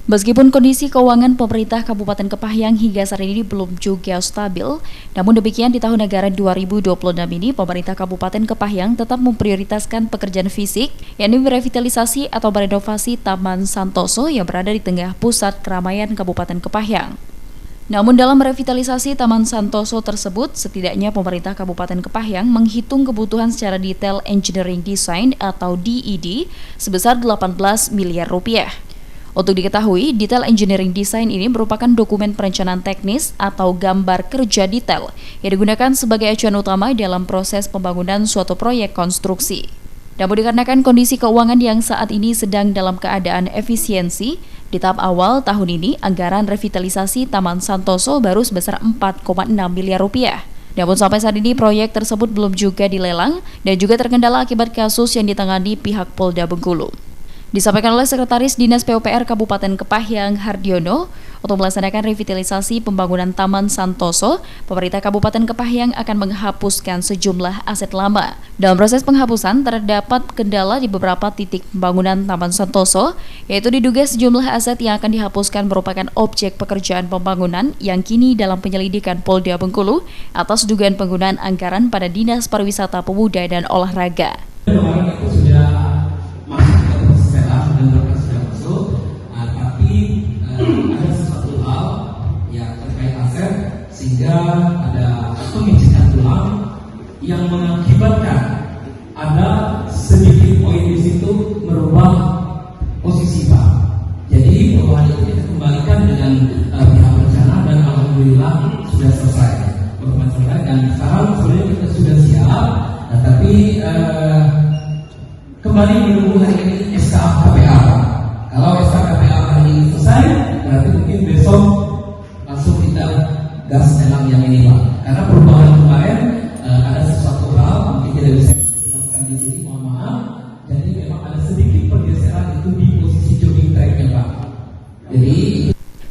Meskipun kondisi keuangan pemerintah Kabupaten Kepahyang hingga saat ini belum juga stabil, namun demikian di tahun anggaran 2026 ini pemerintah Kabupaten Kepahyang tetap memprioritaskan pekerjaan fisik, yakni merevitalisasi atau merenovasi Taman Santoso yang berada di tengah pusat keramaian Kabupaten Kepahyang. Namun dalam revitalisasi Taman Santoso tersebut, setidaknya pemerintah Kabupaten Kepahyang menghitung kebutuhan secara detail engineering design atau DED sebesar 18 miliar rupiah. Untuk diketahui, detail engineering design ini merupakan dokumen perencanaan teknis atau gambar kerja detail yang digunakan sebagai acuan utama dalam proses pembangunan suatu proyek konstruksi. Namun dikarenakan kondisi keuangan yang saat ini sedang dalam keadaan efisiensi, di tahap awal tahun ini anggaran revitalisasi Taman Santoso baru sebesar 4,6 miliar rupiah. Namun sampai saat ini proyek tersebut belum juga dilelang dan juga terkendala akibat kasus yang ditangani pihak Polda Bengkulu. Disampaikan oleh Sekretaris Dinas PUPR Kabupaten Kepahyang Hardiono, untuk melaksanakan revitalisasi pembangunan Taman Santoso, pemerintah Kabupaten Kepahyang akan menghapuskan sejumlah aset lama. Dalam proses penghapusan, terdapat kendala di beberapa titik pembangunan Taman Santoso, yaitu diduga sejumlah aset yang akan dihapuskan merupakan objek pekerjaan pembangunan yang kini dalam penyelidikan Polda Bengkulu atas dugaan penggunaan anggaran pada Dinas Pariwisata Pemuda dan Olahraga. Ada sesuatu hal yang terkait aset sehingga ada pengecekan ulang yang mengakibatkan ada sedikit poin di situ merubah posisi Pak. Jadi perubahan itu kita kembalikan dengan pihak berencana dan alhamdulillah sudah selesai. Dan sekarang sebenarnya kita sudah siap, tapi kembali menunggu hari ini SK KPA. Kalau SK KPA hari ini selesai, berarti mungkin besok langsung kita gas lelang yang ini Pak. Karena perubahan kemarin ada sesuatu hal mungkin tidak bisa dijelaskan di sini, mohon maaf. Jadi memang ada sedikit pergeseran itu di posisi jogging tracknya Pak. Jadi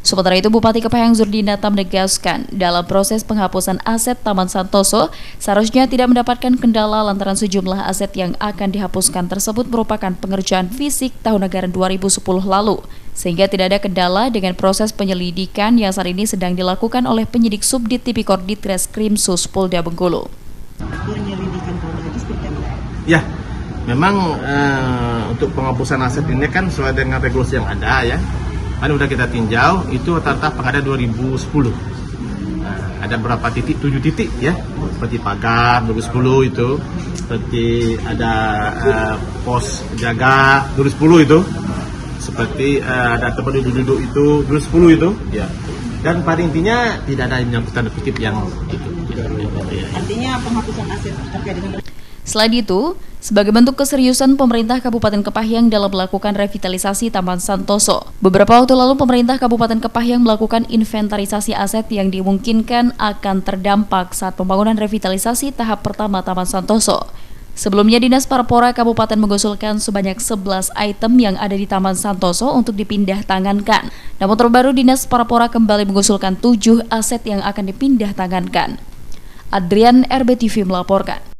sementara itu, Bupati Kepahyang Zurdinata menegaskan dalam proses penghapusan aset Taman Santoso seharusnya tidak mendapatkan kendala lantaran sejumlah aset yang akan dihapuskan tersebut merupakan pengerjaan fisik tahun anggaran 2010 lalu, sehingga tidak ada kendala dengan proses penyelidikan yang saat ini sedang dilakukan oleh penyidik Subdit Tipikor Ditreskrim Sus Polda Bengkulu. Ya, memang untuk penghapusan aset ini kan sesuai dengan regulasi yang ada ya. Kan udah kita tinjau, itu rata-rata pengadaan 2010. Ada berapa titik? 7 titik ya, seperti pagar 2010 itu, seperti ada pos jaga 2010 itu, seperti ada tempat duduk itu 2010 itu, ya. Dan pada intinya tidak ada yang menyangkut tanda kutip yang itu. Artinya penghapusan aset terkait dengan. Selain itu, sebagai bentuk keseriusan pemerintah Kabupaten Kepahyang dalam melakukan revitalisasi Taman Santoso, beberapa waktu lalu pemerintah Kabupaten Kepahyang melakukan inventarisasi aset yang dimungkinkan akan terdampak saat pembangunan revitalisasi tahap pertama Taman Santoso. Sebelumnya, Dinas Parpora Kabupaten mengusulkan sebanyak 11 item yang ada di Taman Santoso untuk dipindah tangankan. Namun terbaru Dinas Parpora kembali mengusulkan 7 aset yang akan dipindah tangankan. Adrian RBTV melaporkan.